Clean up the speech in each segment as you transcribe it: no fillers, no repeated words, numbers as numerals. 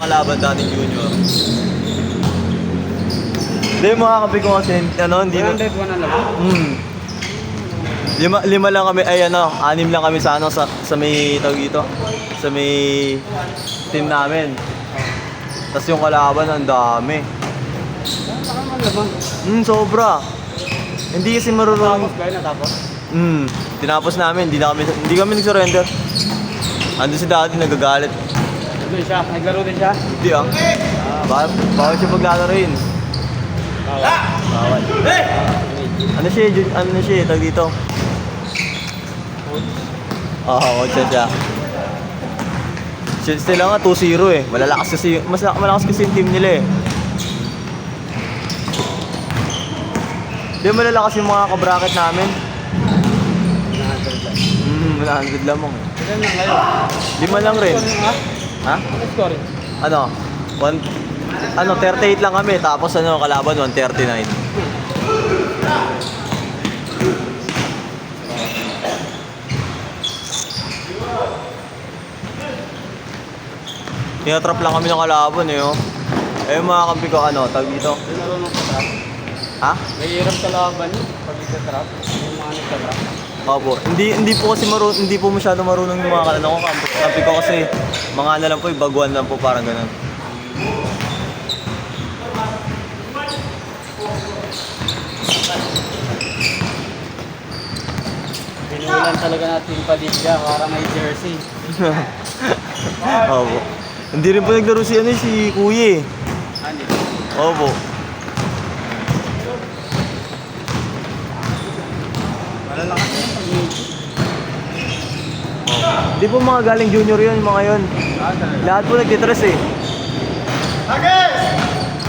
kalaban dating junior. Hindi, mga kapi ko kasi, ano, hindi na... 100 na lang. Lima lang kami, ay ano, 6 lang kami sa ano, sa may, tawag dito, sa may team namin. Tapos yung kalaban, ang dami. Sobra. Hindi kasi marunong. Tapos ba yun? Natapos? Tinapos namin, hindi kami nag-surrender. Andun si daddy, nagagalit. Doon siya, naglaro din siya? Hindi ah. Bawal siya paglalaroin. Bawal. Ano siya, tag dito? Oo, siya. Sila nga 2-0 eh. Malakas kasi yung team nila eh. Di malalakas yung mga kabracket namin. 100 lamang. Ilan lang ngayon? 5 lang rin. Ha? Ano score? Ano, 38 lang kami. Tapos ano, kalaban 139. Tinatrap lang kami ng kalaban eh, oh. Eh, mga kampi ko, ano, tawag dito? Marunong sa trap? Ha? Mahirap sa laban yun pag isa-trap. Yung mga nagsa-trap. Opo. Hindi po masyado marunong yung mga kalano ko. Kampi ko kasi mga ano lang po, baguhan lang po, parang ganun. Pinulan talaga natin yung Padilla para may jersey. Opo. Hindi rin po naglaro si Kuya eh. Ano? Opo. Malalakas yun pag medyo. Hindi po mga galing junior yun, mga yun. Talaga. Lahat po nagtitres eh.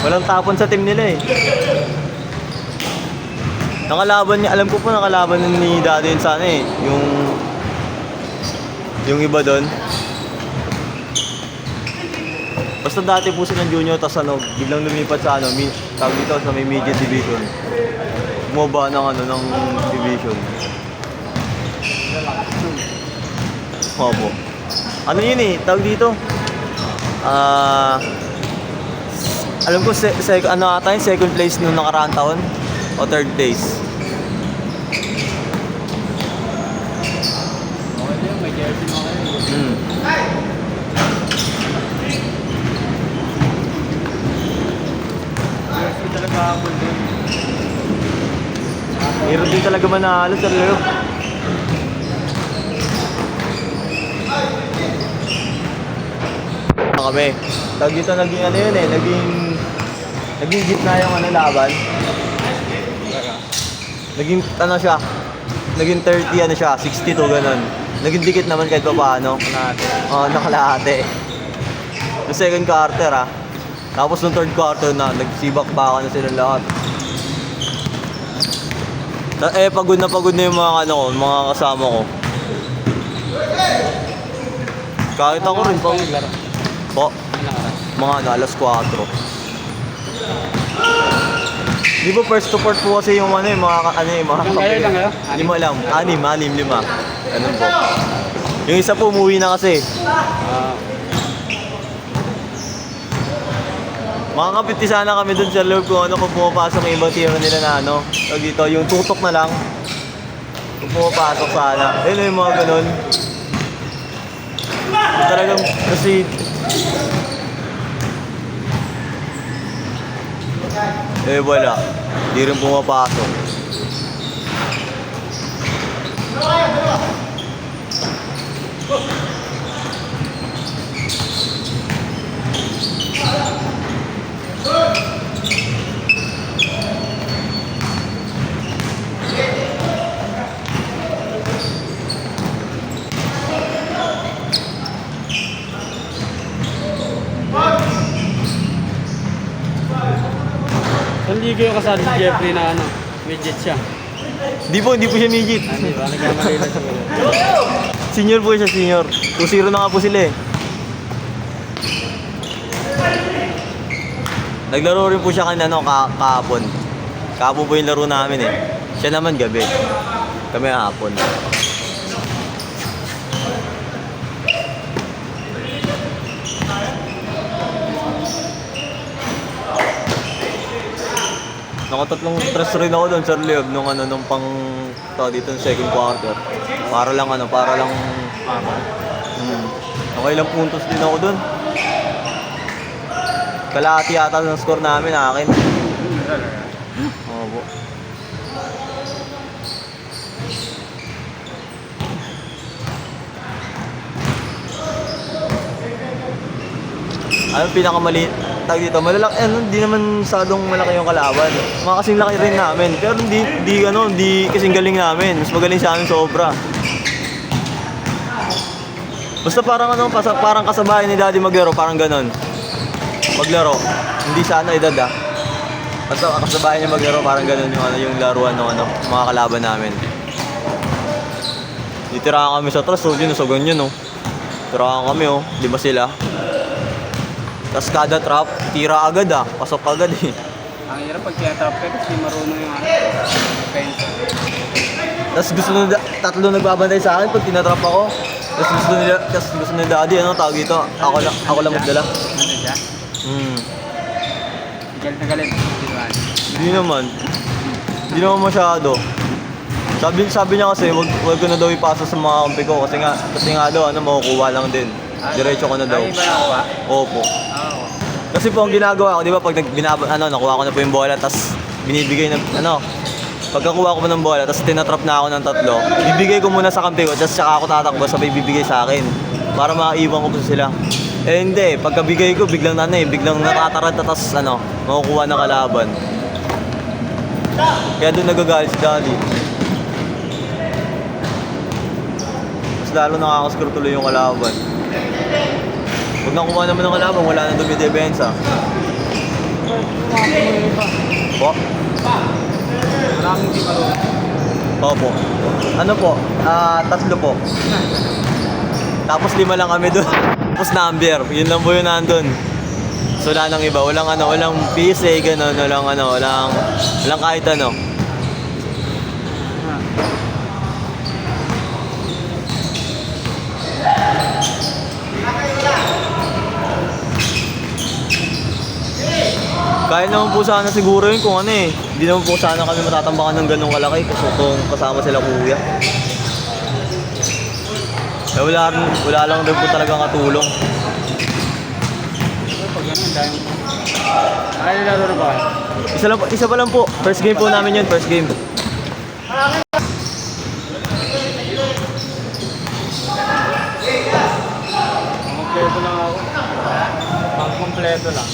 Walang tapon sa team nila eh. Nakalaban niya, alam ko po nakalaban ni Daddy yun sana eh. Yung iba doon. Basta dati po silang junior, tapos ano, biglang lumipat sa ano, tawag dito sa may midget division. Bumaba ng ano, ng division. Opo. Ano yun eh, tawag dito? Alam ko, ano ata yung second place nung nakaraang taon? O third place? Okay din, may jersey mo kayo. Jersey talaga habol din. Meron din talaga manalo sa laro. Kami. Tawag dito naging ano yun eh, naging gitna yung ano laban. Naging ano siya, naging 30 ano siya, 62 ganun. Naging dikit naman kahit pa paano. Nakalahati. Yung second quarter Tapos nung third quarter na, nagsibak-baka na sila lahat. Pagod na yung mga ano ko, mga kasama ko. Kahit ako rin po. Mga alas 4. Di ba first to port po kasi yung ano yung mga Ilang kayo? 5 lang. 6. Ganun po. Yung isa po umuwi na kasi. Mga kapiti sana kami dun sa loob kung kung pumapasok yung ibang tira nila na ano. Dito, yung tutok na lang. Kung pumapasok sana. Ayun yung mga ganun. Talagang kasi wala. Di rin pumapasok. Hindi kayo kasali si Jeffrey na ano, midget siya. Hindi po siya midget. Hindi ba? Nagkamali na siguro. Senior po siya, senior. 2-0 na nga po sila eh. Naglaro rin po siya kahapon. Kahapon po yung laro namin eh. Siya naman gabi. Kami hapon. Nakatatlong stress rin ako doon, Sir Leo, nung ano, nung pang dito ng second quarter. Para lang okay lang puntos din ako doon. Kalahati yata ng score namin, akin. Opo. Ano pinakamaliit? Tag dito, malalaki, hindi naman sadong malaki yung kalaban. Mga kasing laki rin namin. Pero hindi kasing galing namin. Mas magaling sa amin sobra. Basta parang parang kasabayan ni Daddy maglaro, parang ganon. Maglaro. Hindi sa edad ah. Basta kasabayan niya maglaro, parang ganon yung laruan ng mga kalaban namin. Ditirahan kami sa trust, yun, so ganyan, no. Tirahan kami, oh. Di ba sila? Tapos kada trap, tira agad ah. Pasok agad eh. Ang hirap pag tinatrap ka kasi marunong yung defense. Tapos tatlo nagbabantay sa akin pag tinatrap ako. Tapos gusto nila Daddy, tawag ito? Ako lang magdala. Ano siya? Galit na galit. Hindi naman. Hindi naman masyado. Sabi niya kasi, wag ko na daw ipasa sa mga kampi ko kasi nga daw, makukuha lang din. Diretso ko na daw. Ay, ba nakuha? Opo. Oo. Kasi po ang ginagawa ko, di ba, pag nakuha ko na po yung bola, tapos binibigay ng, pagkakuha ko po ng bola, tapos tinatrap na ako ng tatlo, bibigay ko muna sa kampi ko, tapos saka ako tatakbo, sabay bibigay sa akin. Para maiwan ko po sila. Eh hindi, pagkabigay ko, biglang natataranta, tapos makukuha ng kalaban. Kaya doon nagagalit si Daddy. Mas lalo nakakascore tuloy yung kalaban. Pag nakuha naman ng kalaban, wala na dumidebensa. Po? Maraming di marunong. Opo. Ano po? 3 po. Tapos 5 lang kami doon. Tapos number. Yun lang po yun nandun. So wala nang iba. Walang PSA, gano'n. Walang kahit ano. Kaya naman po sana siguro yun kung hindi naman po sana kami matatambakan ng ganong kalaki kasi kung kasama sila kuya. Eh wala lang din po talagang katulong. Pag ganun, dahil... Ay, nilaro na ba? Isa pa lang po. First game po namin yun, first game. Kompleto lang ako. Kompleto lang.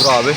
Grabe.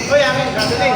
Uy, akin, gagaling.